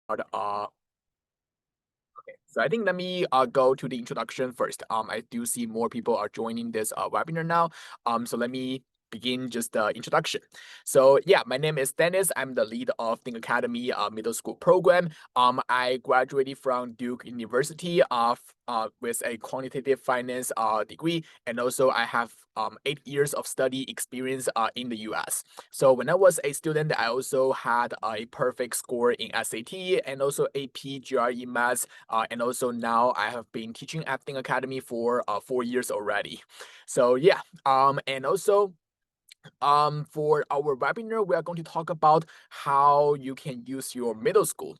So I think let me go to the introduction first. I do see more people are joining this webinar now. So let me begin just the introduction. So yeah, my name is Dennis. I'm the lead of Think Academy middle school program. I graduated from Duke University with a quantitative finance degree, and also I have 8 years of study experience in the US. So when I was a student, I also had a perfect score in SAT and also AP, GRE Maths, and also now I have been teaching at Think Academy for 4 years already. So yeah, and also for our webinar, we are going to talk about how you can use your middle school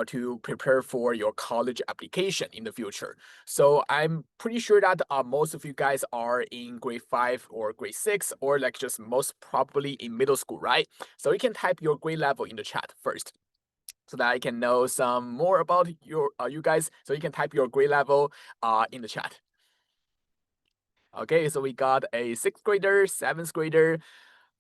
to prepare for your college application in the future. So I'm pretty sure that most of you guys are in grade 5 or grade 6, or like just most probably in middle school, right? So you can type your grade level in the chat first, so that I can know some more about you guys. So you can type your grade level in the chat. Okay, so we got a 6th grader, 7th grader,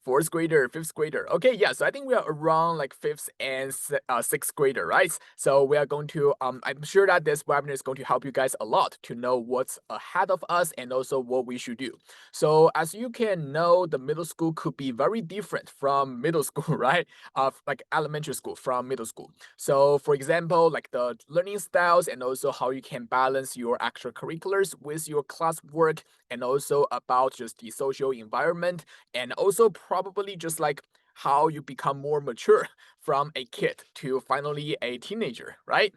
4th grader, 5th grader. Okay, yeah, so I think we are around like 5th and 6th grader, right? So we are going to, I'm sure that this webinar is going to help you guys a lot to know what's ahead of us and also what we should do. So as you can know, the middle school could be very different from middle school, right? Like elementary school from middle school. So for example, like the learning styles and also how you can balance your extracurriculars with your classwork, and also about just the social environment, and also probably just like how you become more mature from a kid to finally a teenager, right?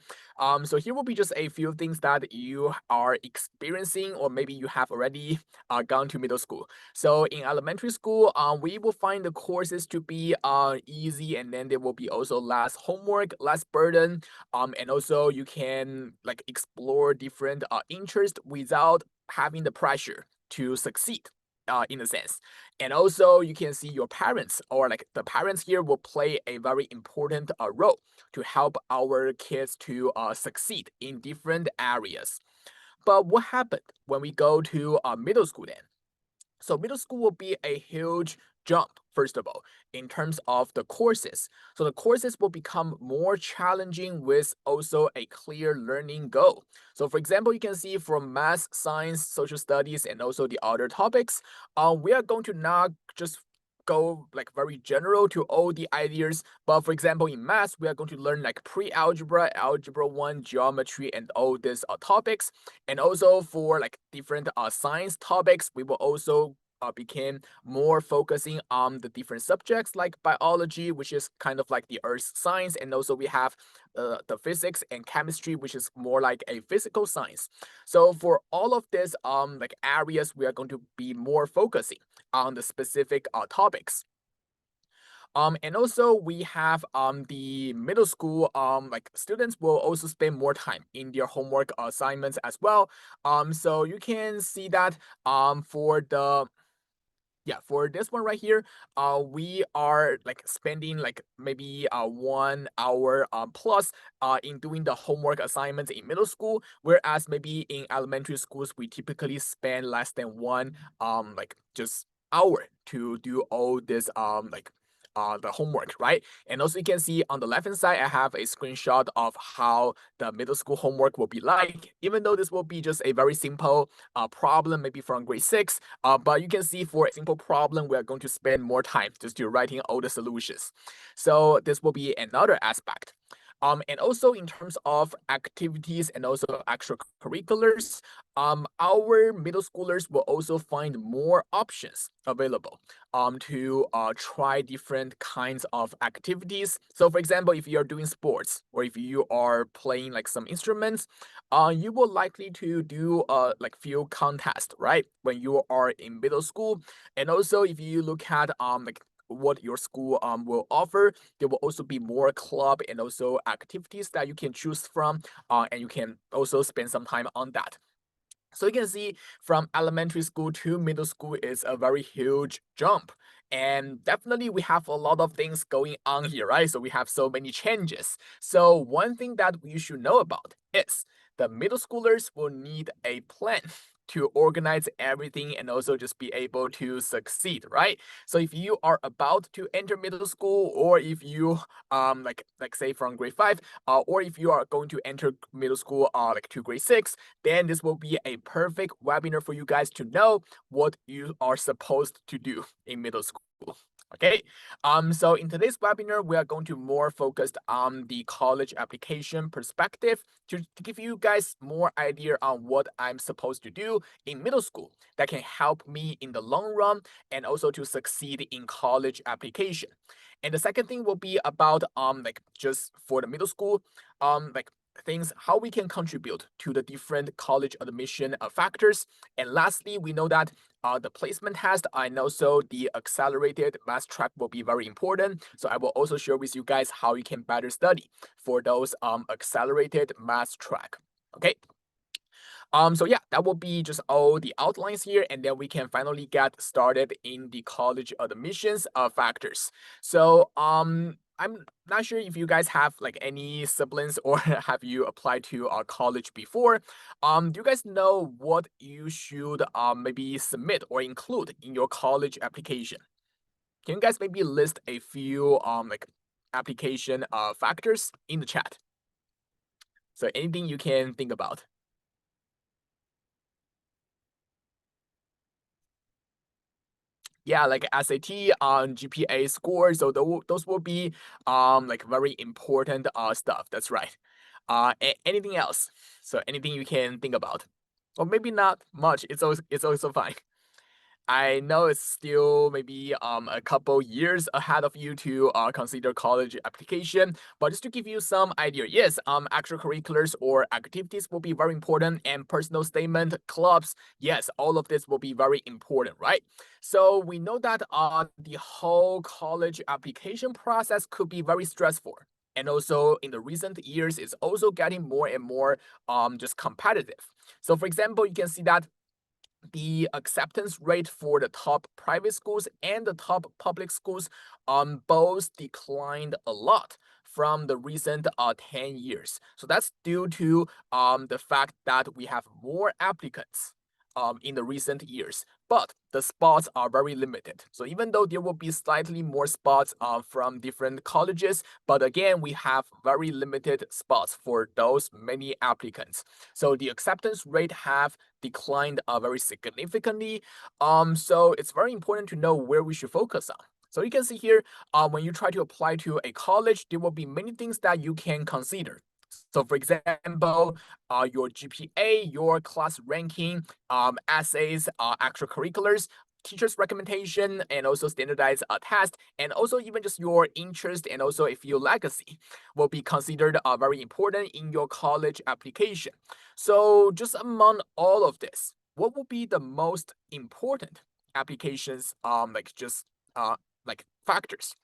So here will be just a few things that you are experiencing, or maybe you have already gone to middle school. So in elementary school, we will find the courses to be easy, and then there will be also less homework, less burden, and also you can like explore different interests without having the pressure to succeed. In a sense. And also you can see your parents, or like the parents here will play a very important role to help our kids to succeed in different areas. But what happened when we go to middle school then? So middle school will be a huge jump, first of all, in terms of the courses. So the courses will become more challenging with also a clear learning goal. So for example, you can see from math, science, social studies, and also the other topics, we are going to not just go like very general to all the ideas, but for example in math we are going to learn like pre-algebra, algebra 1, geometry, and all these topics. And also for like different science topics, we will also became more focusing on the different subjects like biology, which is kind of like the earth science, and also we have the physics and chemistry, which is more like a physical science. So for all of these like areas, we are going to be more focusing on the specific topics. And also we have the middle school like students will also spend more time in their homework assignments as well. So you can see that for the for this one right here, we are like spending like maybe 1 hour plus in doing the homework assignments in middle school, whereas maybe in elementary schools we typically spend less than one like just hour to do all this like the homework, right? And also you can see on the left hand side, I have a screenshot of how the middle school homework will be like, even though this will be just a very simple problem, maybe from grade 6. But you can see for a simple problem, we are going to spend more time just to writing all the solutions. So this will be another aspect. And also in terms of activities and also extracurriculars, our middle schoolers will also find more options available to try different kinds of activities. So for example, if you're doing sports or if you are playing like some instruments, you will likely to do like few contests, right? When you are in middle school. And also if you look at like what your school will offer, there will also be more club and also activities that you can choose from, and you can also spend some time on that. So you can see from elementary school to middle school is a very huge jump. And definitely we have a lot of things going on here, right? So we have so many changes. So one thing that you should know about is the middle schoolers will need a plan to organize everything and also just be able to succeed, right? So if you are about to enter middle school, or if you like say from grade 5, or if you are going to enter middle school like to grade 6, then this will be a perfect webinar for you guys to know what you are supposed to do in middle school. Okay, so in today's webinar, we are going to more focused on the college application perspective to give you guys more idea on what I'm supposed to do in middle school that can help me in the long run and also to succeed in college application. And the second thing will be about like just for the middle school, like things how we can contribute to the different college admission factors. And lastly, we know that the placement test and also the accelerated math track will be very important. So I will also share with you guys how you can better study for those accelerated math track. Okay. So yeah, that will be just all the outlines here, and then we can finally get started in the college admissions factors. So I'm not sure if you guys have like any siblings or have you applied to college before. Do you guys know what you should maybe submit or include in your college application? Can you guys maybe list a few like application factors in the chat? So anything you can think about. Yeah, like SAT on GPA score. So those will be like very important stuff. That's right. Anything else? So anything you can think about, or maybe not much. It's also fine. I know it's still maybe a couple years ahead of you to consider college application, but just to give you some idea, yes, extracurriculars or activities will be very important, and personal statement, clubs, yes, all of this will be very important, right? So we know that the whole college application process could be very stressful. And also in the recent years, it's also getting more and more just competitive. So for example, you can see that the acceptance rate for the top private schools and the top public schools both declined a lot from the recent 10 years. So that's due to the fact that we have more applicants in the recent years, but the spots are very limited. So even though there will be slightly more spots from different colleges, but again, we have very limited spots for those many applicants. So the acceptance rate have declined very significantly. So it's very important to know where we should focus on. So you can see here, when you try to apply to a college, there will be many things that you can consider. So for example, your GPA, your class ranking, essays, extracurriculars, teacher's recommendation, and also standardized test, and also even just your interest and also a few legacy will be considered very important in your college application. So just among all of this, what will be the most important applications like just like factors?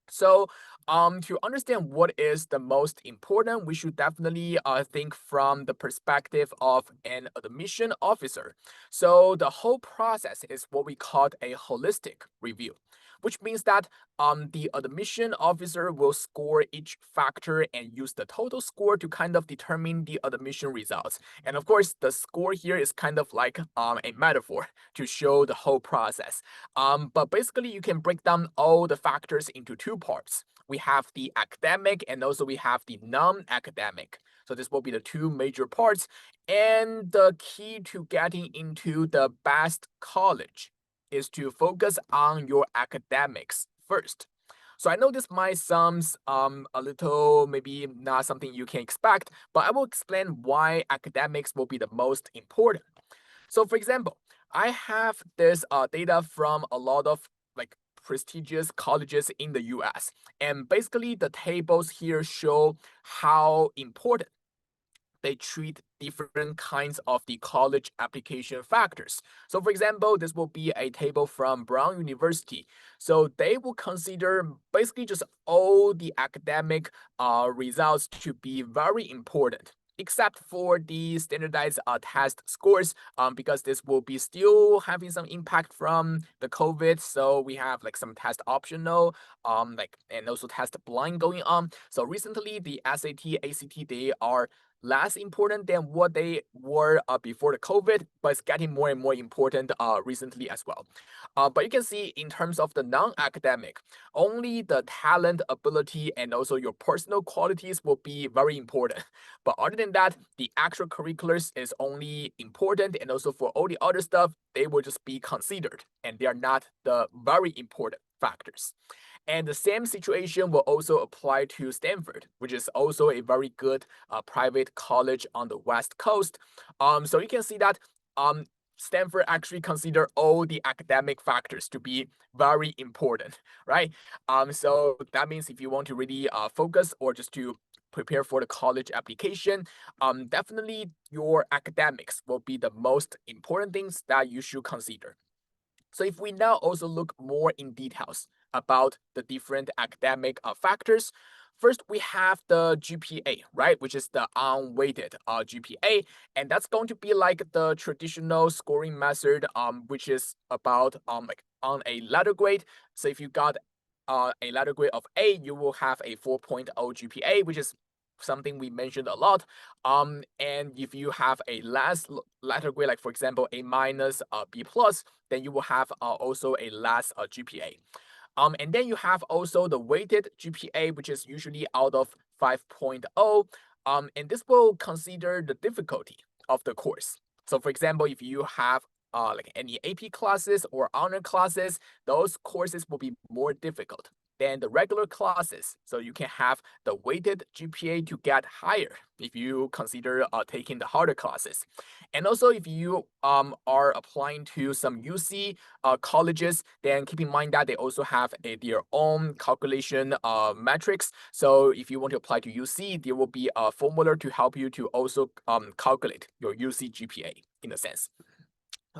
So, to understand what is the most important, we should definitely think from the perspective of an admission officer. So, the whole process is what we call a holistic review, which means that the admission officer will score each factor and use the total score to kind of determine the admission results. And of course, the score here is kind of like a metaphor to show the whole process. But basically, you can break down all the factors into two parts. We have the academic and also we have the non-academic. So this will be the two major parts. And the key to getting into the best college is to focus on your academics first. So I know this might sound a little maybe not something you can expect, but I will explain why academics will be the most important. So for example, I have this data from a lot of like prestigious colleges in the US. And basically the tables here show how important they treat different kinds of the college application factors. So for example, this will be a table from Brown University. So they will consider basically just all the academic results to be very important, except for the standardized test scores, because this will be still having some impact from the COVID. So we have like some test optional, like and also test blind going on. So recently the SAT, ACT, they are less important than what they were before the COVID, but it's getting more and more important recently as well. But you can see in terms of the non-academic, only the talent, ability, and also your personal qualities will be very important. But other than that, the extracurriculars is only important, and also for all the other stuff, they will just be considered, and they are not the very important factors. And the same situation will also apply to Stanford, which is also a very good private college on the West Coast. So you can see that Stanford actually consider all the academic factors to be very important, right? So that means if you want to really focus or just to prepare for the college application, definitely your academics will be the most important things that you should consider. So if we now also look more in details about the different academic factors, first we have the GPA, right, which is the unweighted GPA, and that's going to be like the traditional scoring method, which is about like on a letter grade. So if you got a letter grade of A, you will have a 4.0 GPA, which is something we mentioned a lot. And if you have a less letter grade, like for example A minus, B plus, then you will have also a less GPA. And then you have also the weighted GPA, which is usually out of 5.0. And this will consider the difficulty of the course. So for example, if you have like any AP classes or honor classes, those courses will be more difficult than the regular classes. So you can have the weighted GPA to get higher if you consider taking the harder classes. And also if you are applying to some UC colleges, then keep in mind that they also have their own calculation metrics. So if you want to apply to UC, there will be a formula to help you to also calculate your UC GPA in a sense.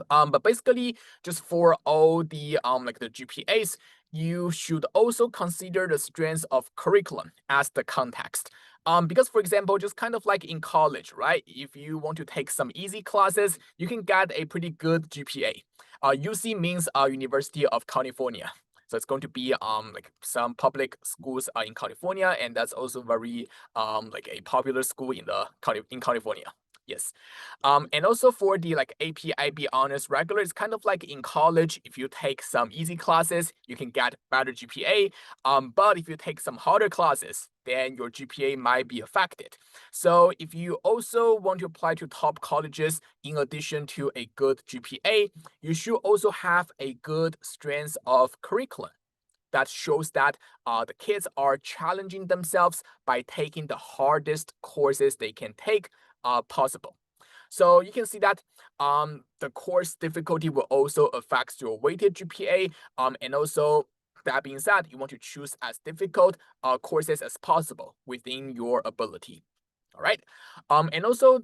But basically, just for all the like the GPAs, you should also consider the strengths of curriculum as the context. Because for example, just kind of like in college, right? If you want to take some easy classes, you can get a pretty good GPA. UC means University of California. So it's going to be like some public schools in California, and that's also very like a popular school in in California. Yes. And also for the like AP, IB honors regular, it's kind of like in college, if you take some easy classes, you can get better GPA. But if you take some harder classes, then your GPA might be affected. So if you also want to apply to top colleges, in addition to a good GPA, you should also have a good strength of curriculum that shows that the kids are challenging themselves by taking the hardest courses they can take possible. So you can see that the course difficulty will also affect your weighted GPA. And also, that being said, you want to choose as difficult courses as possible within your ability. All right. And also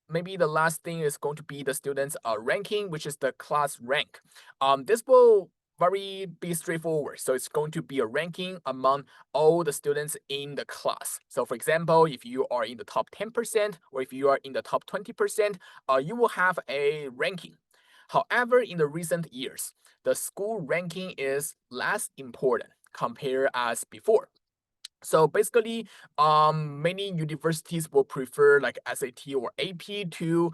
maybe the last thing is going to be the students' ranking, which is the class rank. This will very be straightforward. So it's going to be a ranking among all the students in the class. So for example, if you are in the top 10% or if you are in the top 20%, you will have a ranking. However, in the recent years, the school ranking is less important compared as before. So basically, many universities will prefer like SAT or AP to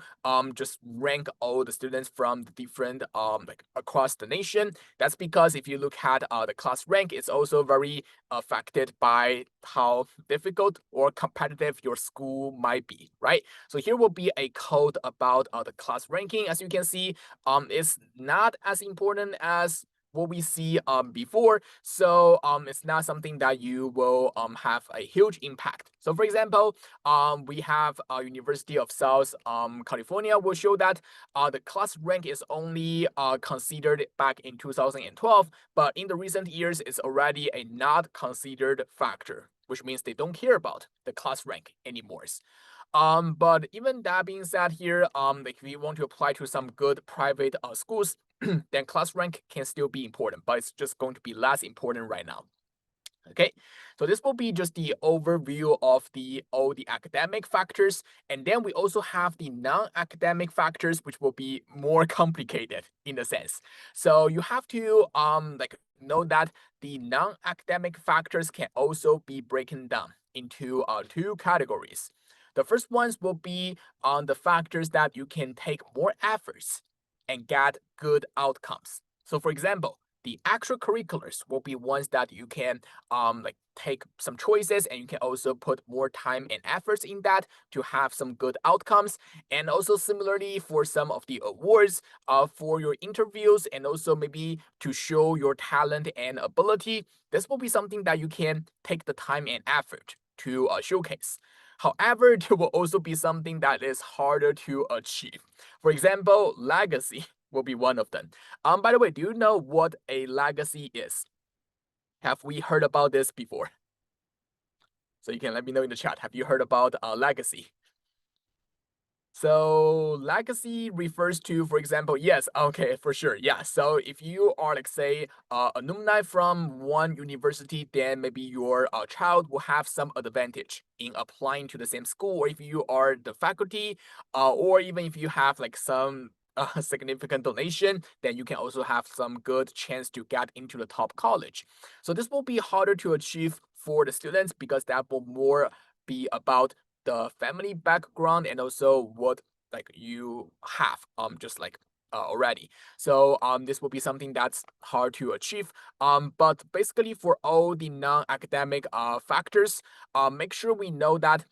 just rank all the students from the different like across the nation. That's because if you look at the class rank, it's also very affected by how difficult or competitive your school might be, right? So here will be a code about the class ranking. As you can see, it's not as important as what we see before. So it's not something that you will have a huge impact. So for example, we have University of South California will show that the class rank is only considered back in 2012, but in the recent years, it's already a not considered factor, which means they don't care about the class rank anymore. But even that being said here, like if you want to apply to some good private schools, then class rank can still be important, but it's just going to be less important right now. Okay, so this will be just the overview of all the academic factors, and then we also have the non-academic factors, which will be more complicated in a sense. So you have to like know that the non-academic factors can also be broken down into two categories. The first ones will be on the factors that you can take more efforts and get good outcomes. So for example, the extracurriculars will be ones that you can like take some choices and you can also put more time and efforts in that to have some good outcomes. And also similarly for some of the awards for your interviews and also maybe to show your talent and ability, this will be something that you can take the time and effort to showcase. However, there will also be something that is harder to achieve. For example, legacy will be one of them. By the way, do you know what a legacy is? Have we heard about this before? So you can let me know in the chat. Have you heard about legacy? So legacy refers to, for example, yes, okay, for sure, yeah. So if you are, like, say, alumni from one university, then maybe your child will have some advantage in applying to the same school. Or if you are the faculty, or even if you have like some significant donation, then you can also have some good chance to get into the top college. So this will be harder to achieve for the students because that will more be about the family background and also what like you have just like already. So this will be something that's hard to achieve. But basically for all the non-academic factors, make sure we know that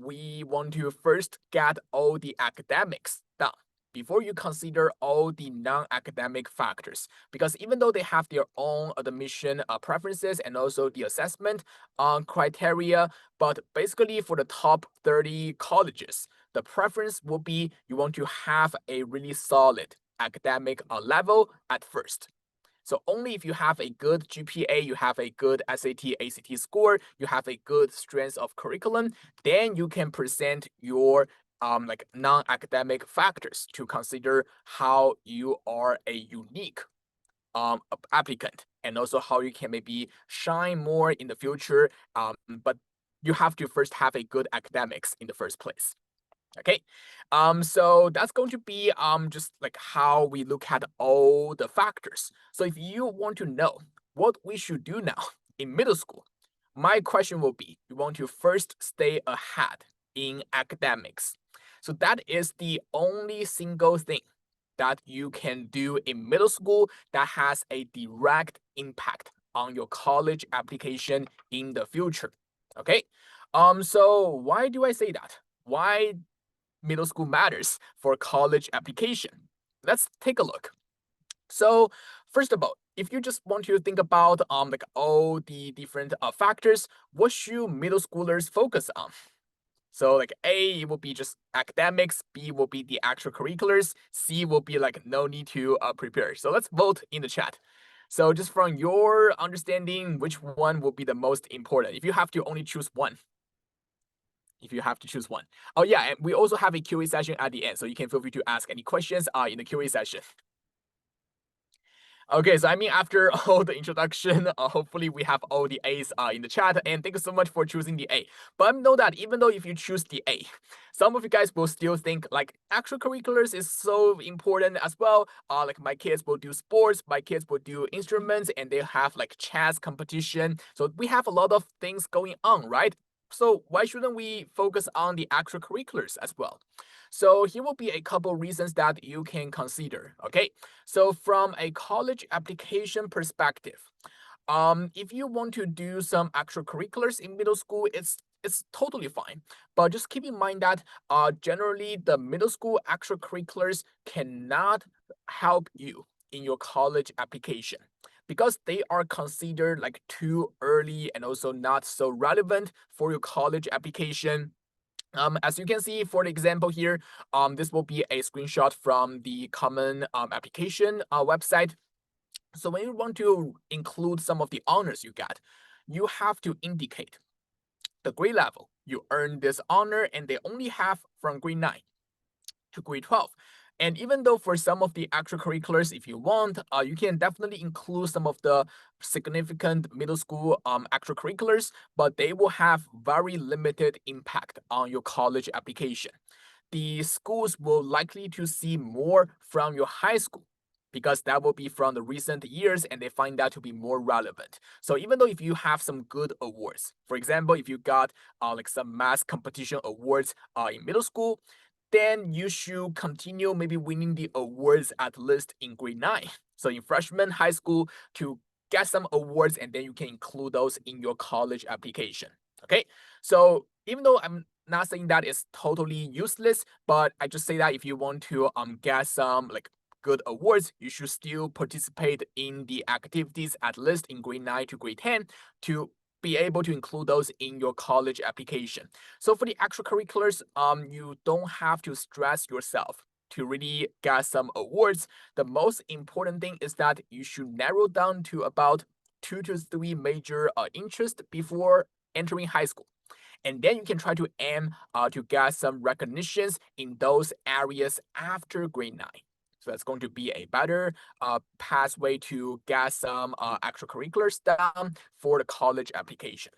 we want to first get all the academics done before you consider all the non-academic factors. Because even though they have their own admission preferences and also the assessment criteria, but basically for the top 30 colleges, the preference will be you want to have a really solid academic level at first. So only if you have a good GPA, you have a good SAT, ACT score, you have a good strength of curriculum, then you can present your like non-academic factors to consider how you are a unique applicant and also how you can maybe shine more in the future. But you have to first have a good academics in the first place. Okay, so that's going to be just like how we look at all the factors. So if you want to know what we should do now in middle school, my question will be, you want to first stay ahead in academics. So that is the only single thing that you can do in middle school that has a direct impact on your college application in the future. Okay, so why do I say that? Why middle school matters for college application? Let's take a look. So first of all, if you just want to think about like all the different factors, what should middle schoolers focus on? So like A will be just academics, B will be the extracurriculars, C will be like no need to prepare. So let's vote in the chat. So just from your understanding, which one will be the most important? If you have to only choose one, if you have to choose one. Oh yeah, and we also have a QA session at the end, so you can feel free to ask any questions in the QA session. Okay, so I mean, after all the introduction, hopefully we have all the A's in the chat, and thank you so much for choosing the A. But I know that even though if you choose the A, some of you guys will still think like extracurriculars is so important as well. Like my kids will do sports, my kids will do instruments, and they have like chess competition. So we have a lot of things going on, right? So why shouldn't we focus on the extracurriculars as well? So here will be a couple reasons that you can consider, okay? So from a college application perspective, if you want to do some extracurriculars in middle school, it's totally fine. But just keep in mind that generally the middle school extracurriculars cannot help you in your college application because they are considered like too early and also not so relevant for your college application. As you can see for the example here, this will be a screenshot from the common application website. So when you want to include some of the honors you get, you have to indicate the grade level you earned this honor, and they only have from grade 9 to grade 12. And even though for some of the extracurriculars, if you want, you can definitely include some of the significant middle school extracurriculars, but they will have very limited impact on your college application. The schools will likely to see more from your high school because that will be from the recent years and they find that to be more relevant. So even though if you have some good awards, for example, if you got like some math competition awards in middle school, then you should continue maybe winning the awards at least in grade 9. So in freshman high school to get some awards and then you can include those in your college application. Okay, so even though I'm not saying that it's totally useless, but I just say that if you want to get some like good awards, you should still participate in the activities at least in grade 9 to grade 10 to be able to include those in your college application. So for the extracurriculars, you don't have to stress yourself to really get some awards. The most important thing is that you should narrow down to about 2 to 3 major interests before entering high school. And then you can try to aim to get some recognitions in those areas after grade 9. So that's going to be a better pathway to get some extracurriculars done for the college application.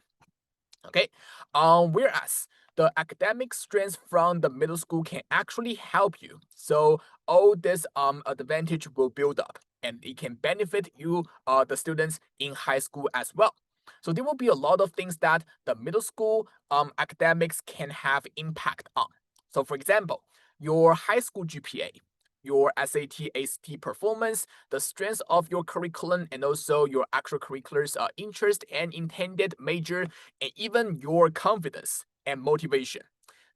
Okay, whereas the academic strength from the middle school can actually help you. So all this advantage will build up, and it can benefit you, the students in high school as well. So there will be a lot of things that the middle school academics can have impact on. So for example, your high school GPA, your SAT, ACT performance, the strength of your curriculum, and also your extracurriculars interest and intended major, and even your confidence and motivation.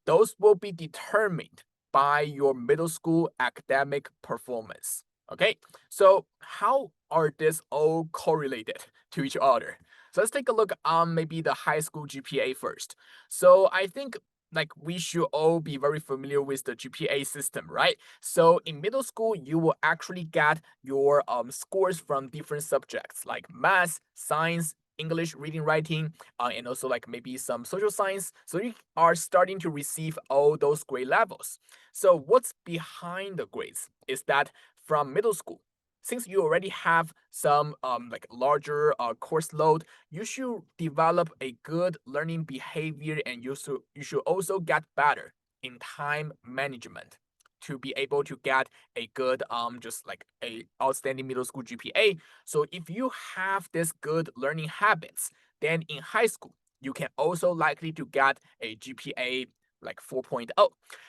Those will be determined by your middle school academic performance. Okay, so how are these all correlated to each other? So let's take a look on maybe the high school GPA first. So I think like we should all be very familiar with the GPA system, right? So in middle school, you will actually get your scores from different subjects like math, science, English, reading, writing, and also like maybe some social science. So you are starting to receive all those grade levels. So what's behind the grades is that from middle school, since you already have some like larger course load, you should develop a good learning behavior, and you should also get better in time management to be able to get a good just like a outstanding middle school GPA. So if you have this good learning habits, then in high school you can also likely to get a GPA like 4.0.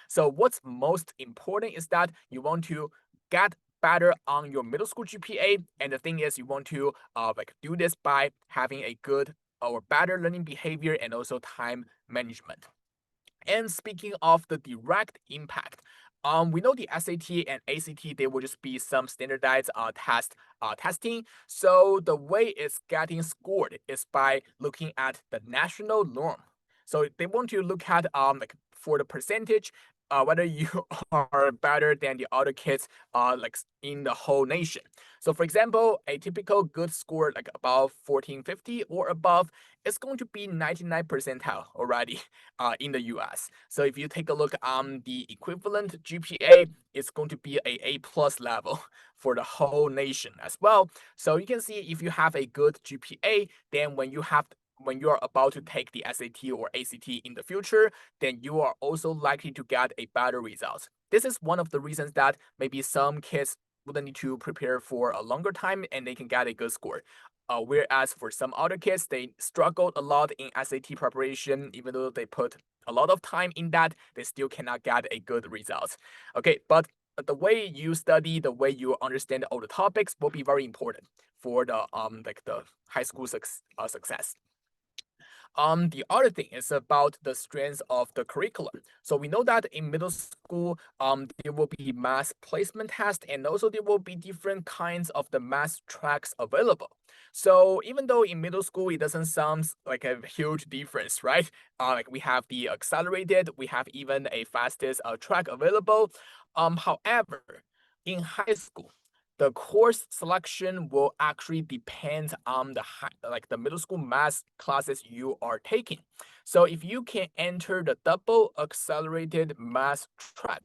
So what's most important is that you want to get better on your middle school GPA, and the thing is you want to like do this by having a good or better learning behavior and also time management. And speaking of the direct impact, we know the SAT and ACT, they will just be some standardized testing. So the way it's getting scored is by looking at the national norm. So they want to look at like for the percentage, whether you are better than the other kids like in the whole nation. So for example, a typical good score like about 1450 or above is going to be 99 percentile already in the US. So if you take a look on the equivalent GPA, it's going to be a A+ level for the whole nation as well. So you can see if you have a good GPA, then when you are about to take the SAT or ACT in the future, then you are also likely to get a better result. This is one of the reasons that maybe some kids wouldn't need to prepare for a longer time and they can get a good score. Whereas for some other kids, they struggled a lot in SAT preparation, even though they put a lot of time in that, they still cannot get a good result. Okay, but the way you study, the way you understand all the topics will be very important for the like the high school success. The other thing is about the strengths of the curriculum. So we know that in middle school, there will be math placement test, and also there will be different kinds of the math tracks available. So even though in middle school it doesn't sound like a huge difference, right? Like we have the accelerated, we have even a fastest track available. However, in high school, the course selection will actually depend on like the middle school math classes you are taking. So if you can enter the double accelerated math track,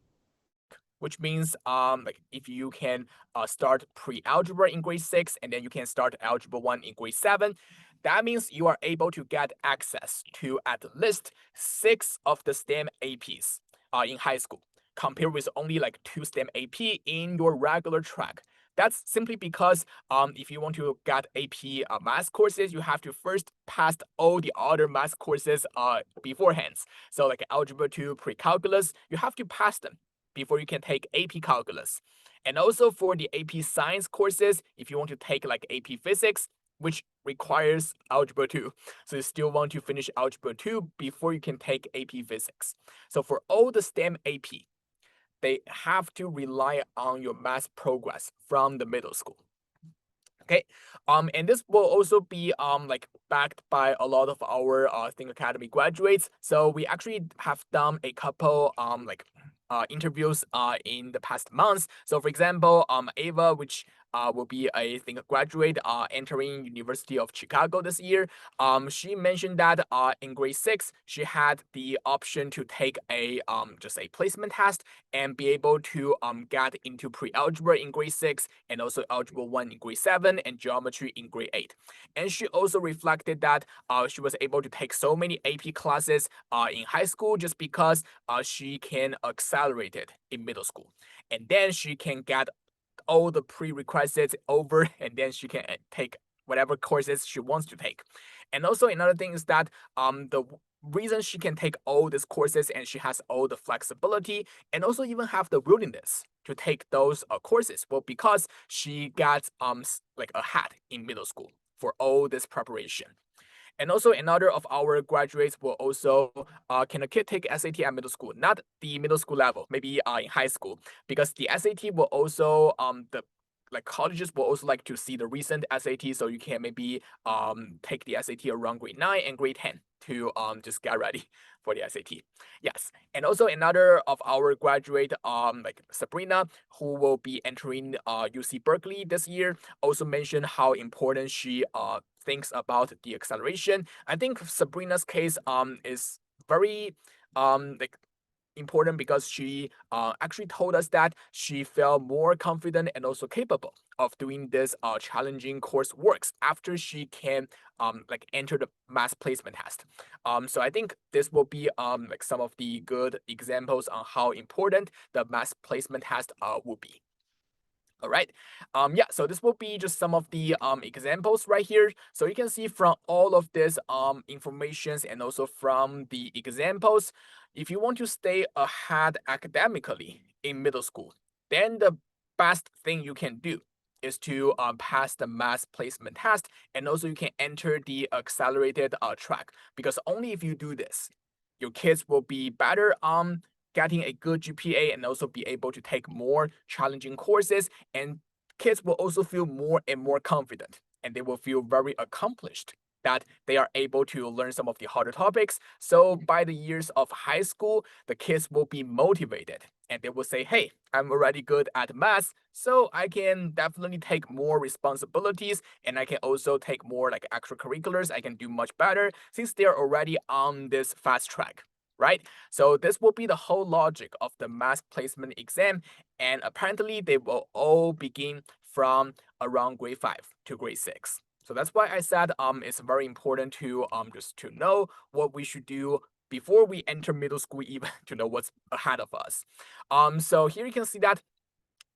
which means like if you can start pre-algebra in grade 6 and then you can start algebra 1 in grade 7, that means you are able to get access to at least 6 of the STEM APs in high school, compared with only like 2 STEM AP in your regular track. That's simply because if you want to get AP math courses, you have to first pass all the other math courses beforehand. So like algebra 2, pre-calculus, you have to pass them before you can take AP calculus. And also for the AP science courses, if you want to take like AP physics, which requires algebra 2. So you still want to finish algebra 2 before you can take AP physics. So for all the STEM AP, they have to rely on your math progress from the middle school. Okay, and this will also be like backed by a lot of our Think Academy graduates. So we actually have done a couple like interviews in the past months. So for example, Ava, which will be a Think graduate entering University of Chicago this year. She mentioned that in grade 6 she had the option to take a just a placement test and be able to get into pre-algebra in grade 6 and also algebra 1 in grade 7 and geometry in grade 8. And she also reflected that she was able to take so many AP classes in high school just because she can accelerate it in middle school. And then she can get all the prerequisites over and then she can take whatever courses she wants to take. And also another thing is that the reason she can take all these courses and she has all the flexibility and also even have the willingness to take those courses, well, because she got like ahead in middle school for all this preparation. And also another of our graduates will also can a kid take SAT at middle school, not the middle school level, maybe in high school, because the SAT will also the like colleges will also like to see the recent SAT, so you can maybe take the SAT around grade 9 and grade 10 to just get ready for the SAT. Yes, and also another of our graduate like Sabrina, who will be entering UC Berkeley this year, also mentioned how important she thinks about the acceleration. I think Sabrina's case is very like important because she actually told us that she felt more confident and also capable of doing this challenging coursework after she can like enter the mass placement test. So I think this will be like some of the good examples on how important the mass placement test will be. All right. Yeah, so this will be just some of the examples right here. So you can see from all of this informations and also from the examples, if you want to stay ahead academically in middle school, then the best thing you can do is to pass the mass placement test, and also you can enter the accelerated track, because only if you do this, your kids will be better getting a good GPA and also be able to take more challenging courses, and kids will also feel more and more confident and they will feel very accomplished that they are able to learn some of the harder topics. So by the years of high school, the kids will be motivated and they will say, hey, I'm already good at math, so I can definitely take more responsibilities and I can also take more like extracurriculars. I can do much better since they're already on this fast track, right? So this will be the whole logic of the mass placement exam, and apparently they will all begin from around grade 5 to grade 6. So that's why I said it's very important to just to know what we should do before we enter middle school, even to know what's ahead of us. So here you can see that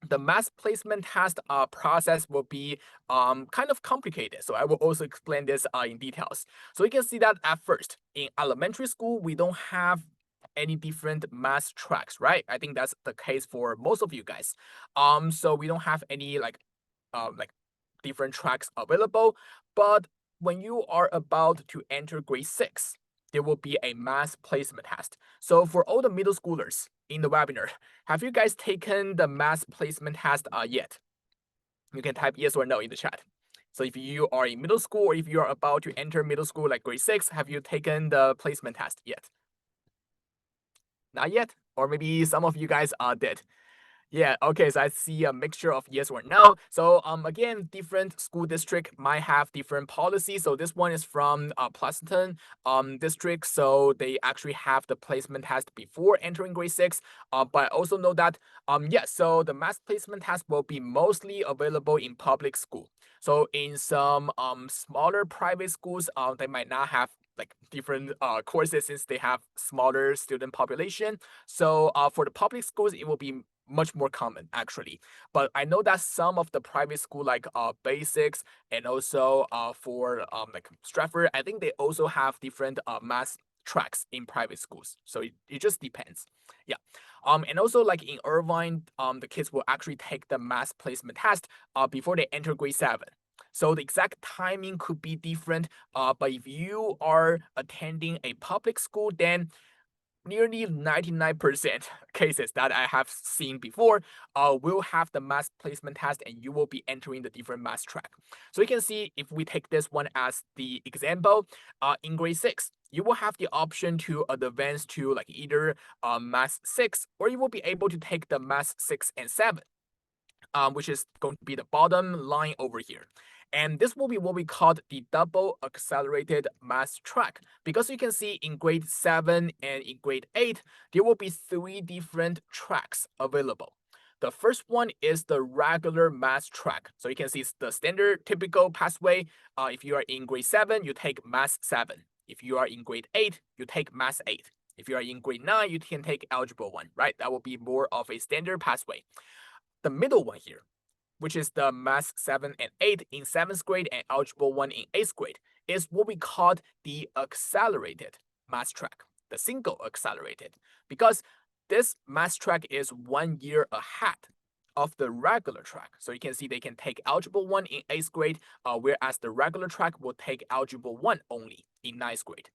the mass placement test process will be kind of complicated. So I will also explain this in details. So you can see that at first in elementary school, we don't have any different math tracks, right? I think that's the case for most of you guys. So we don't have any like different tracks available. But when you are about to enter grade 6, there will be a mass placement test. So for all the middle schoolers in the webinar, have you guys taken the mass placement test yet? You can type yes or no in the chat. So if you are in middle school or if you are about to enter middle school like grade 6, have you taken the placement test yet? Not yet? Or maybe some of you guys did. Yeah, okay, so I see a mixture of yes or no. So again, different school district might have different policies. So this one is from Pleasanton district, so they actually have the placement test before entering grade 6. But I also know that yes, so the mass placement test will be mostly available in public school. So in some smaller private schools, they might not have like different courses since they have smaller student population. So for the public schools, it will be much more common actually. But I know that some of the private school like Basics and also for like Stratford, I think they also have different math tracks in private schools. So it just depends. Yeah. And also like in Irvine, the kids will actually take the math placement test before they enter grade 7. So the exact timing could be different. But if you are attending a public school, then nearly 99% cases that I have seen before will have the math placement test and you will be entering the different math track. So you can see if we take this one as the example, in grade 6, you will have the option to advance to like either math 6 or you will be able to take the math 6 and 7. Which is going to be the bottom line over here. And this will be what we call the double accelerated math track. Because you can see in grade 7 and in grade 8, there will be 3 different tracks available. The first one is the regular math track. So you can see it's the standard typical pathway. If you are in grade 7, you take math 7. If you are in grade 8, you take math 8. If you are in grade 9, you can take algebra 1, right? That will be more of a standard pathway. The middle one here, which is the math 7 and 8 in 7th grade and algebra 1 in 8th grade, is what we call the accelerated math track, the single accelerated, because this math track is 1 year ahead of the regular track. So you can see they can take algebra 1 in 8th grade, whereas the regular track will take algebra 1 only in 9th grade.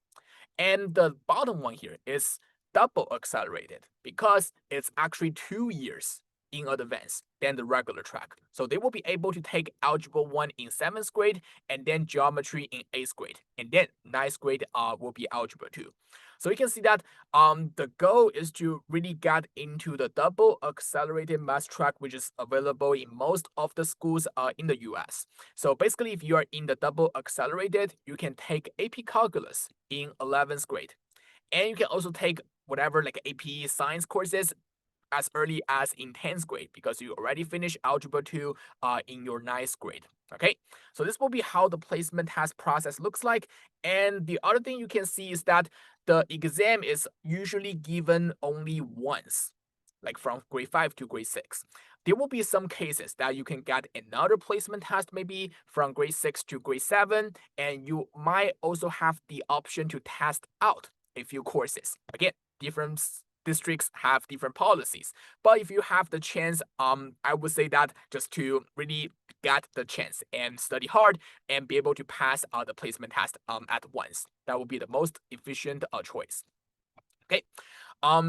And the bottom one here is double accelerated because it's actually 2 years in advance than the regular track. So they will be able to take algebra 1 in 7th grade and then geometry in 8th grade. And then 9th grade will be algebra 2. So you can see that the goal is to really get into the double accelerated math track, which is available in most of the schools in the US. So basically, if you are in the double accelerated, you can take AP Calculus in 11th grade. And you can also take whatever like AP science courses as early as in 10th grade because you already finished algebra 2 in your 9th grade. Okay, so this will be how the placement test process looks like. And the other thing you can see is that the exam is usually given only once, like from grade 5 to grade 6. There will be some cases that you can get another placement test maybe from grade 6 to grade 7, and you might also have the option to test out a few courses. Again, different districts have different policies. But if you have the chance, I would say that just to really get the chance and study hard and be able to pass the placement test at once. That would be the most efficient choice. Okay.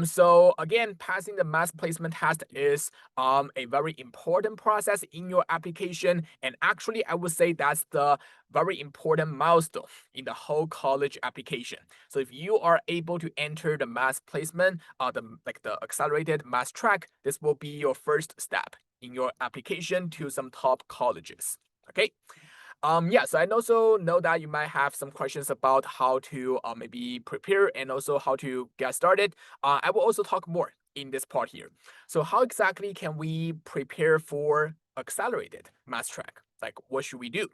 So again, passing the math placement test is a very important process in your application. And actually, I would say that's the very important milestone in the whole college application. So if you are able to enter the math placement, the accelerated math track, this will be your first step in your application to some top colleges. Okay. Yeah, so I also know that you might have some questions about how to maybe prepare and also how to get started. I will also talk more in this part here. So how exactly can we prepare for accelerated math track? Like what should we do?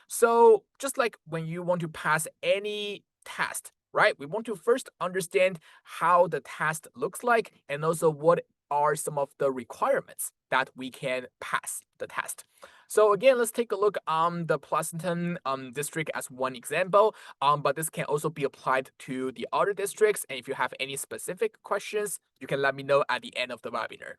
So just like when you want to pass any test, right? We want to first understand how the test looks like and also what are some of the requirements that we can pass the test. So again, let's take a look on the Pleasanton district as one example, but this can also be applied to the other districts. And if you have any specific questions, you can let me know at the end of the webinar.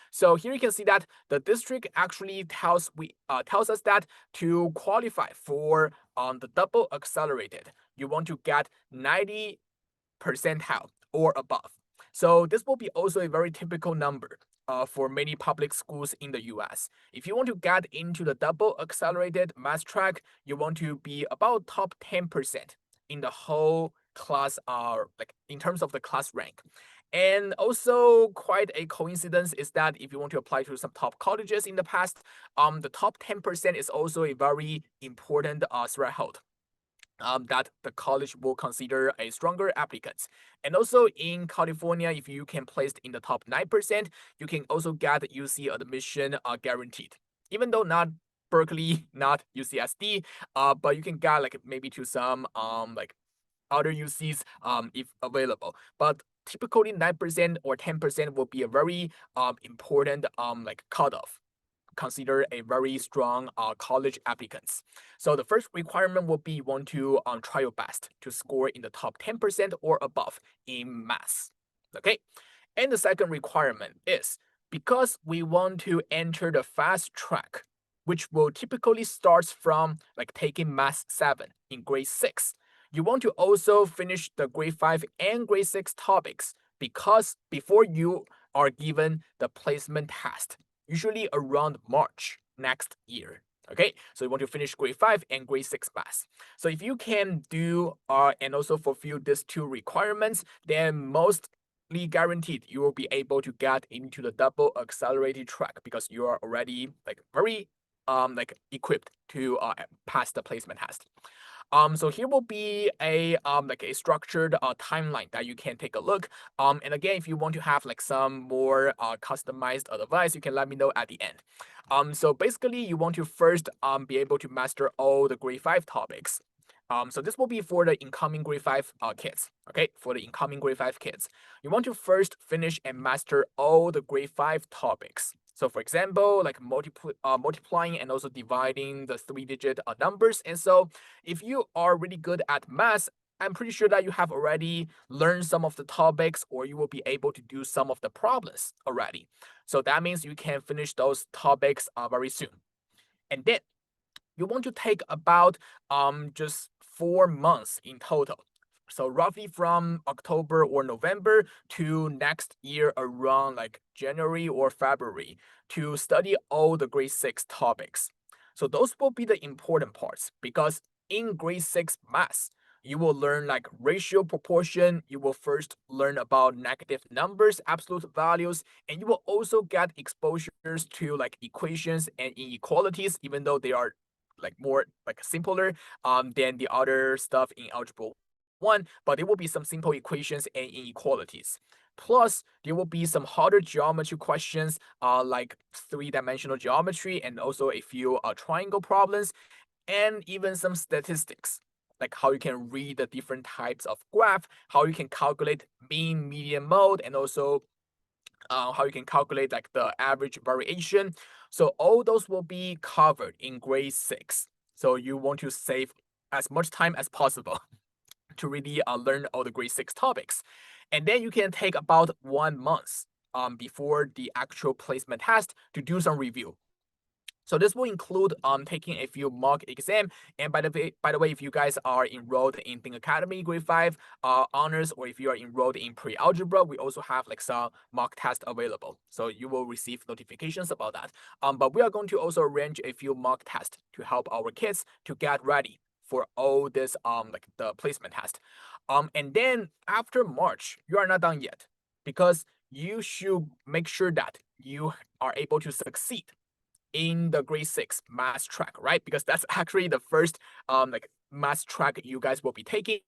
So here you can see that the district actually tells us that to qualify for the double accelerated, you want to get 90 percentile or above. So this will be also a very typical number for many public schools in the US. If you want to get into the double accelerated math track, you want to be about top 10% in the whole class, like in terms of the class rank. And also quite a coincidence is that if you want to apply to some top colleges in the past, the top 10% is also a very important threshold. That the college will consider a stronger applicants. And also in California, if you can place in the top 9%, you can also get UC admission guaranteed. Even though not Berkeley, not UCSD, but you can get like maybe to some like other UCs if available. But typically 9% or 10% will be a very important like cutoff. Consider a very strong college applicants. So the first requirement will be you want to try your best to score in the top 10% or above in math. Okay. And the second requirement is because we want to enter the fast track, which will typically start from like taking math 7 in grade 6. You want to also finish the grade 5 and grade 6 topics because before you are given the placement test, usually around March next year. Okay, so you want to finish grade 5 and grade 6 math. So if you can do and also fulfill these two requirements, then mostly guaranteed you will be able to get into the double accelerated track because you are already like very like equipped to pass the placement test. So here will be a like a structured timeline that you can take a look. And again, if you want to have like some more customized advice, you can let me know at the end. So basically, you want to first be able to master all the grade 5 topics. So this will be for the incoming grade 5 kids. Okay, for the incoming grade 5 kids, you want to first finish and master all the grade 5 topics. So for example, like multiplying and also dividing the 3-digit numbers. And so if you are really good at math, I'm pretty sure that you have already learned some of the topics or you will be able to do some of the problems already. So that means you can finish those topics very soon. And then you want to take about just 4 months in total. So roughly from October or November to next year around like January or February to study all the grade 6 topics. So those will be the important parts because in grade 6 math, you will learn like ratio proportion, you will first learn about negative numbers, absolute values, and you will also get exposures to like equations and inequalities, even though they are like more like simpler than the other stuff in algebra 1, but there will be some simple equations and inequalities. Plus, there will be some harder geometry questions like three-dimensional geometry and also a few triangle problems and even some statistics like how you can read the different types of graph, how you can calculate mean, median, mode, and also how you can calculate like the average variation. So all those will be covered in grade 6. So you want to save as much time as possible to really learn all the grade 6 topics. And then you can take about 1 month before the actual placement test to do some review. So this will include taking a few mock exam. And by the way, if you guys are enrolled in Think Academy Grade 5 honors, or if you are enrolled in pre-algebra, we also have like some mock test available. So you will receive notifications about that. But we are going to also arrange a few mock tests to help our kids to get ready for all this like the placement test. And then after March, you are not done yet because you should make sure that you are able to succeed in the grade 6 math track, right? Because that's actually the first like math track you guys will be taking.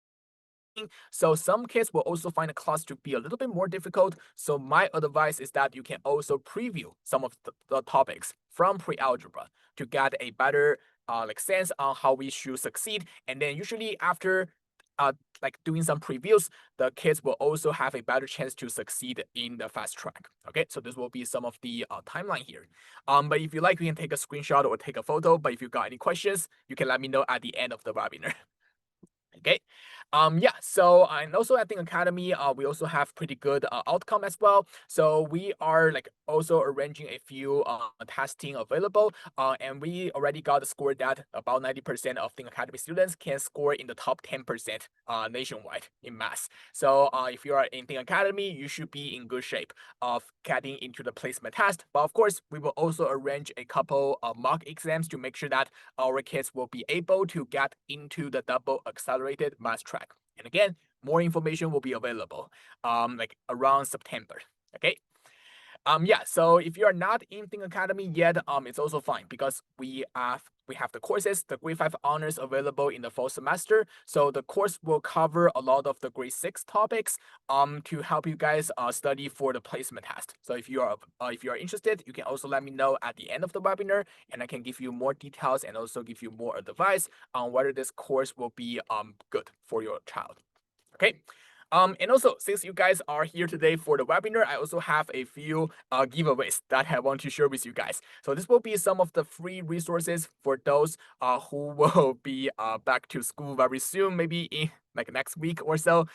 So some kids will also find the class to be a little bit more difficult. So my advice is that you can also preview some of the topics from pre-algebra to get a better like sense on how we should succeed. And then usually after like doing some previews, the kids will also have a better chance to succeed in the fast track. Okay, so this will be some of the timeline here. But if you like, you can take a screenshot or take a photo. But if you got any questions, you can let me know at the end of the webinar. Okay. Yeah, so and also at Think Academy, we also have pretty good outcome as well. So we are like also arranging a few testing available, and we already got a score that about 90% of Think Academy students can score in the top 10% nationwide in math. So if you are in Think Academy, you should be in good shape of getting into the placement test. But of course, we will also arrange a couple of mock exams to make sure that our kids will be able to get into the double accelerated math track. And again, more information will be available like around September. Okay. Yeah, so if you are not in Think Academy yet, it's also fine because we have the courses, the grade 5 honors available in the fall semester. So the course will cover a lot of the grade 6 topics to help you guys study for the placement test. So if you are interested, you can also let me know at the end of the webinar, and I can give you more details and also give you more advice on whether this course will be good for your child. Okay. And also, since you guys are here today for the webinar, I also have a few giveaways that I want to share with you guys. So this will be some of the free resources for those who will be back to school very soon, maybe in like next week or so,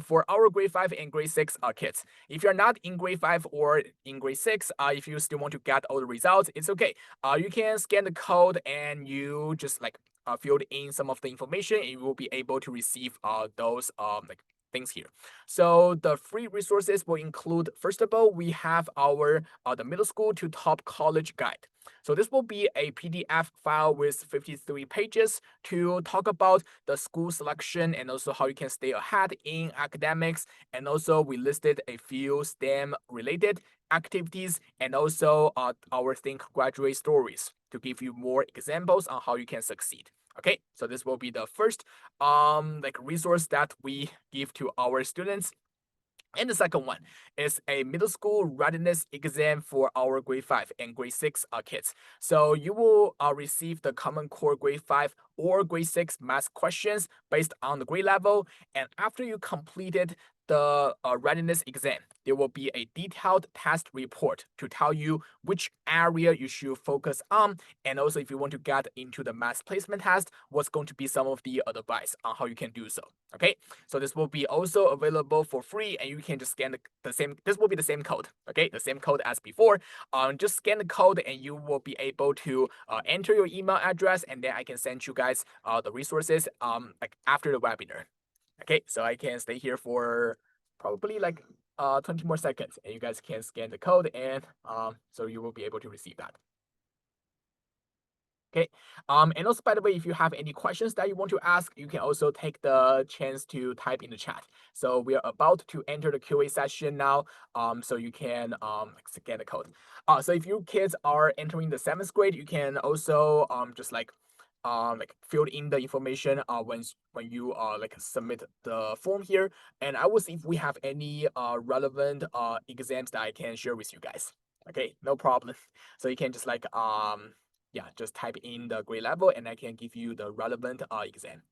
for our grade 5 and grade 6 kids. If you're not in grade 5 or in grade 6, if you still want to get all the results, it's okay. You can scan the code and you just like filled in some of the information, and you will be able to receive those like things here. So the free resources will include, first of all, we have our the middle school to top college guide. So this will be a PDF file with 53 pages to talk about the school selection and also how you can stay ahead in academics. And also we listed a few STEM related activities and also our Think Graduate stories to give you more examples on how you can succeed. Okay, so this will be the first like resource that we give to our students. And the second one is a middle school readiness exam for our grade 5 and grade 6 kids. So you will receive the Common Core grade 5 or grade 6 math questions based on the grade level. And after you completed the readiness exam, there will be a detailed test report to tell you which area you should focus on. And also, if you want to get into the math placement test, what's going to be some of the advice on how you can do so. Okay, so this will be also available for free, and you can just scan the same. This will be the same code. Okay, the same code as before. Just scan the code, and you will be able to enter your email address, and then I can send you guys the resources like after the webinar. Okay, so I can stay here for probably like 20 more seconds, and you guys can scan the code, and so you will be able to receive that. Okay. And also, by the way, if you have any questions that you want to ask, you can also take the chance to type in the chat. So we are about to enter the QA session now. So you can scan the code. So if you kids are entering the 7th grade, you can also just like fill in the information when you like submit the form here. And I will see if we have any relevant exams that I can share with you guys. Okay, no problem. So you can just like yeah, just type in the grade level and I can give you the relevant exam.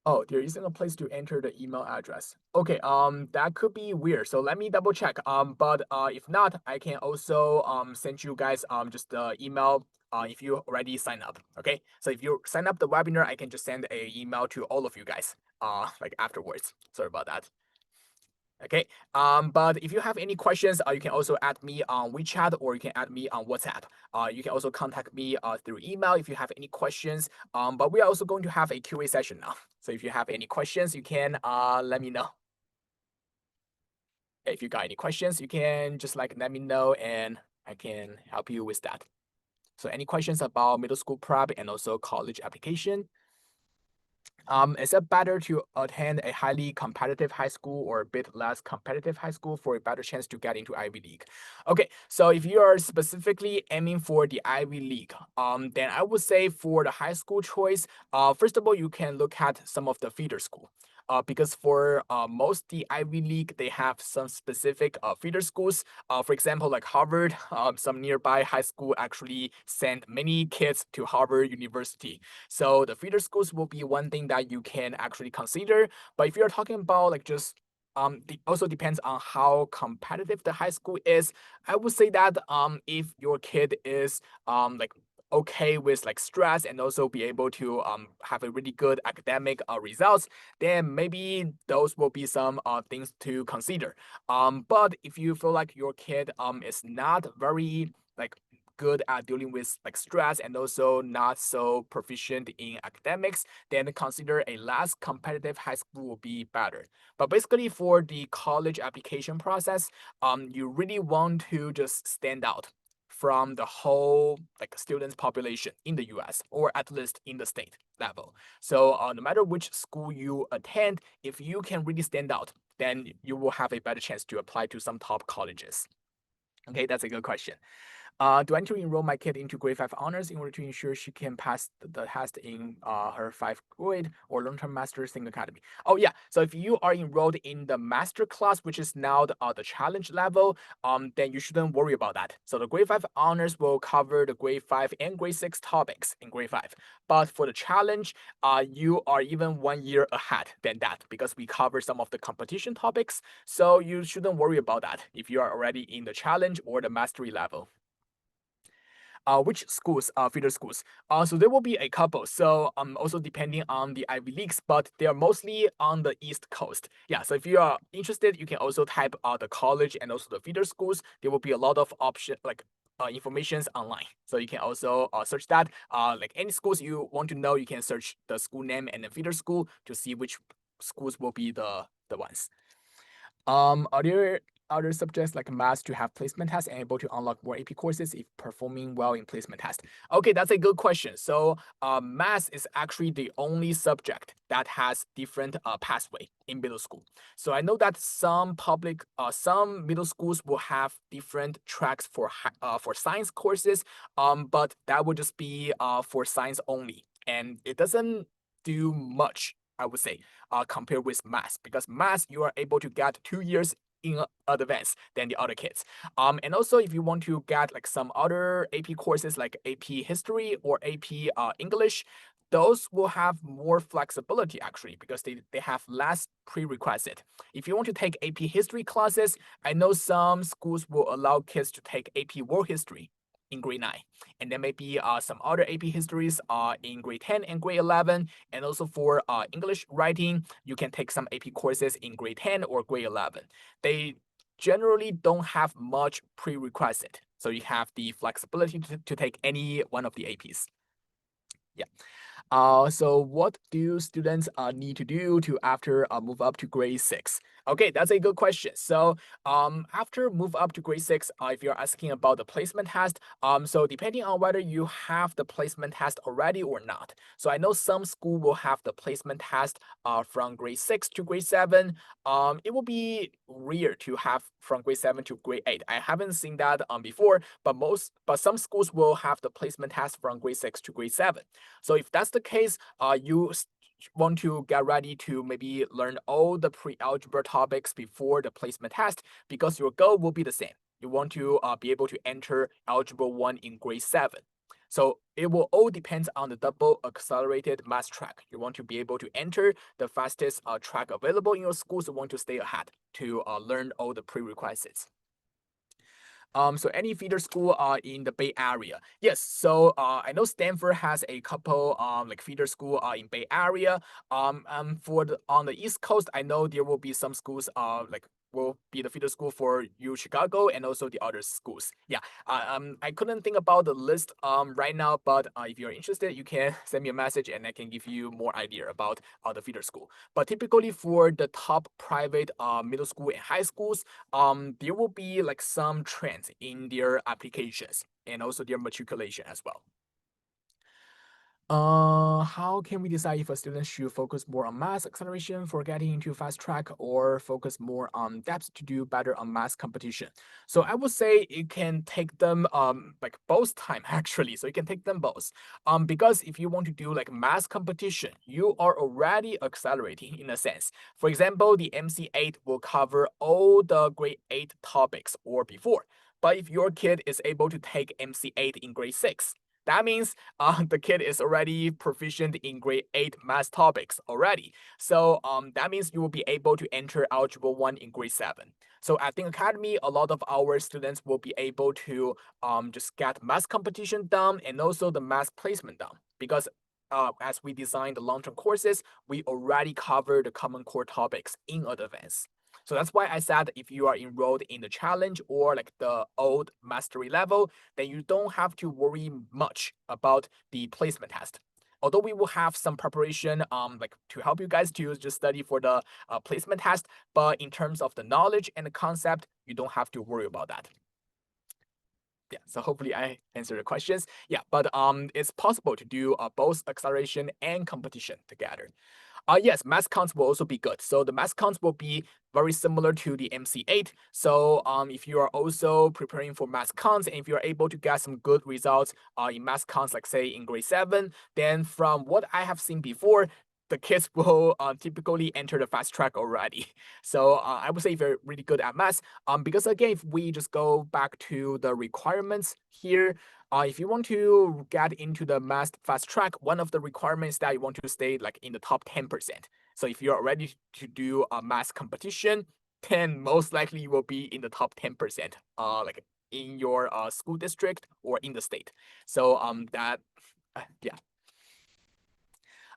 Oh, there isn't a place to enter the email address. Okay, that could be weird. So let me double check. But if not, I can also send you guys just the email if you already sign up. Okay, so if you sign up the webinar, I can just send a email to all of you guys like afterwards. Sorry about that. Okay. But if you have any questions, you can also add me on WeChat or you can add me on WhatsApp. You can also contact me through email if you have any questions. But we are also going to have a QA session now. So if you have any questions, you can let me know. If you got any questions, you can just like let me know and I can help you with that. So any questions about middle school prep and also college application? Is it better to attend a highly competitive high school or a bit less competitive high school for a better chance to get into Ivy League? Okay, so if you are specifically aiming for the Ivy League, then I would say for the high school choice, first of all, you can look at some of the feeder school. Because for most the Ivy League, they have some specific feeder schools. For example, like Harvard, some nearby high school actually send many kids to Harvard University. So the feeder schools will be one thing that you can actually consider. But if you're talking about like just also depends on how competitive the high school is. I would say that if your kid is like okay with like stress and also be able to have a really good academic results, then maybe those will be some things to consider. But if you feel like your kid is not very like good at dealing with like stress and also not so proficient in academics, then consider a less competitive high school will be better. But basically for the college application process, you really want to just stand out from the whole like students population in the US or at least in the state level. So no matter which school you attend, if you can really stand out, then you will have a better chance to apply to some top colleges. Okay, that's a good question. Do I need to enroll my kid into grade 5 honors in order to ensure she can pass the test in her 5th grade or long-term master sing academy? Oh yeah, so if you are enrolled in the master class, which is now the challenge level, then you shouldn't worry about that. So the grade 5 honors will cover the grade 5 and grade 6 topics in grade 5. But for the challenge, you are even 1 year ahead than that because we cover some of the competition topics. So you shouldn't worry about that if you are already in the challenge or the mastery level. Which schools, feeder schools? So there will be a couple. So also depending on the Ivy Leagues, but they are mostly on the East Coast. Yeah. So if you are interested, you can also type the college and also the feeder schools. There will be a lot of option like informations online. So you can also search that. Like any schools you want to know, you can search the school name and the feeder school to see which schools will be the ones. Are there other subjects like math to have placement tests and able to unlock more AP courses if performing well in placement test? Okay, that's a good question. So, math is actually the only subject that has different pathway in middle school. So I know that some middle schools will have different tracks for science courses. But that would just be for science only, and it doesn't do much, I would say, compared with math, because math you are able to get 2 years in advance than the other kids. And also if you want to get like some other AP courses like AP History or AP English, those will have more flexibility actually because they have less prerequisite. If you want to take AP History classes, I know some schools will allow kids to take AP World History in grade 9. And there may be some other AP histories in grade 10 and grade 11. And also for English writing, you can take some AP courses in grade 10 or grade 11. They generally don't have much prerequisite. So you have the flexibility to take any one of the APs. Yeah. So what do students need to do to after move up to grade 6? Okay, that's a good question. So after move up to grade 6, if you're asking about the placement test, so depending on whether you have the placement test already or not. So I know some school will have the placement test from grade 6 to grade 7. It will be rare to have from grade 7 to grade 8. I haven't seen that before, but some schools will have the placement test from grade 6 to grade 7. So if that's the case, you want to get ready to maybe learn all the pre-algebra topics before the placement test because your goal will be the same. You want to be able to enter Algebra 1 in grade 7. So it will all depend on the double accelerated math track. You want to be able to enter the fastest track available in your school, so you want to stay ahead to learn all the prerequisites. So any feeder school in the Bay Area. Yes, so I know Stanford has a couple like feeder school in Bay Area. For on the East Coast, I know there will be some schools like will be the feeder school for U Chicago and also the other schools. Yeah, I couldn't think about the list right now, but if you're interested, you can send me a message and I can give you more idea about the feeder school. But typically for the top private middle school and high schools, there will be like some trends in their applications and also their matriculation as well. How can we decide if a student should focus more on math acceleration for getting into fast track or focus more on depth to do better on math competition? So I would say you can take them like both time actually. So you can take them both. Because if you want to do like math competition, you are already accelerating in a sense. For example, the MC8 will cover all the grade 8 topics or before. But if your kid is able to take MC8 in grade 6, that means the kid is already proficient in grade 8 math topics already. So that means you will be able to enter Algebra 1 in grade 7. So at Think Academy, a lot of our students will be able to just get math competition done and also the math placement done. Because as we design the long-term courses, we already cover the common core topics in advance. So that's why I said if you are enrolled in the challenge or like the old mastery level, then you don't have to worry much about the placement test. Although we will have some preparation like to help you guys to just study for the placement test, but in terms of the knowledge and the concept, you don't have to worry about that. Yeah, so hopefully I answered your questions. Yeah, but it's possible to do both acceleration and competition together. Yes, mass counts will also be good. So the mass counts will be very similar to the MC8. So if you are also preparing for mass counts and if you are able to get some good results in mass counts, like say in grade 7, then from what I have seen before, the kids will typically enter the fast track already. So I would say if you're really good at math, because again, if we just go back to the requirements here, if you want to get into the math fast track, one of the requirements that you want to stay like in the top 10%. So if you're ready to do a math competition, then most likely you will be in the top 10%, like in your school district or in the state. So yeah.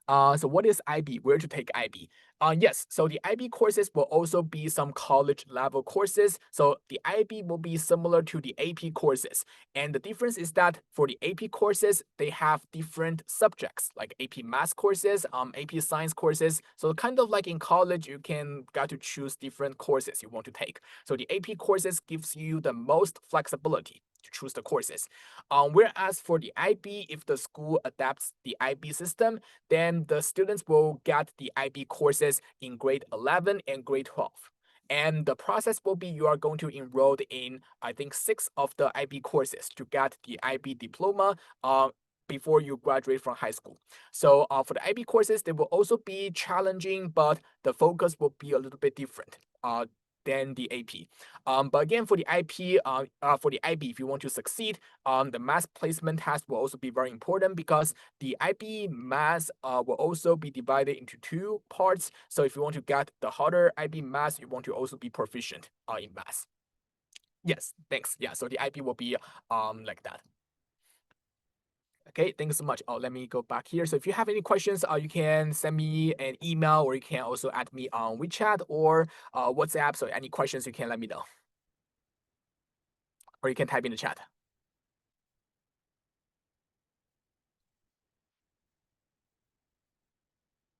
So what is IB? Where to take IB? Yes, so the IB courses will also be some college level courses. So the IB will be similar to the AP courses. And the difference is that for the AP courses, they have different subjects, like AP math courses, AP science courses. So kind of like in college, you can get to choose different courses you want to take. So the AP courses gives you the most flexibility to choose the courses. Whereas for the IB, if the school adapts the IB system, then the students will get the IB courses in grade 11 and grade 12. And the process will be you are going to enroll in, I think, 6 of the IB courses to get the IB diploma before you graduate from high school. So for the IB courses, they will also be challenging, but the focus will be a little bit different than the AP. But again, for the IB, if you want to succeed, the mass placement test will also be very important because the IB mass will also be divided into 2 parts. So if you want to get the harder IB mass, you want to also be proficient in math. Yes, thanks. Yeah, so the IB will be like that. Okay, thank you so much. Let me go back here. So if you have any questions, you can send me an email or you can also add me on WeChat or WhatsApp. So any questions, you can let me know. Or you can type in the chat.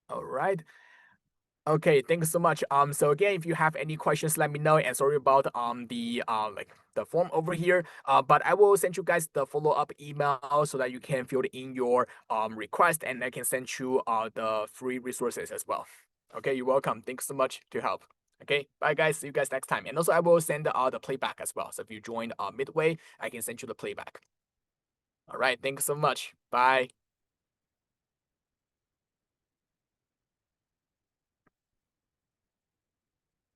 All right. Okay, thank you so much. So again, if you have any questions, let me know. And sorry about the like the form over here. But I will send you guys the follow-up email so that you can fill in your request, and I can send you the free resources as well. Okay, you're welcome. Thanks so much to help. Okay, bye guys. See you guys next time. And also, I will send the playback as well. So if you join midway, I can send you the playback. All right, thanks so much. Bye.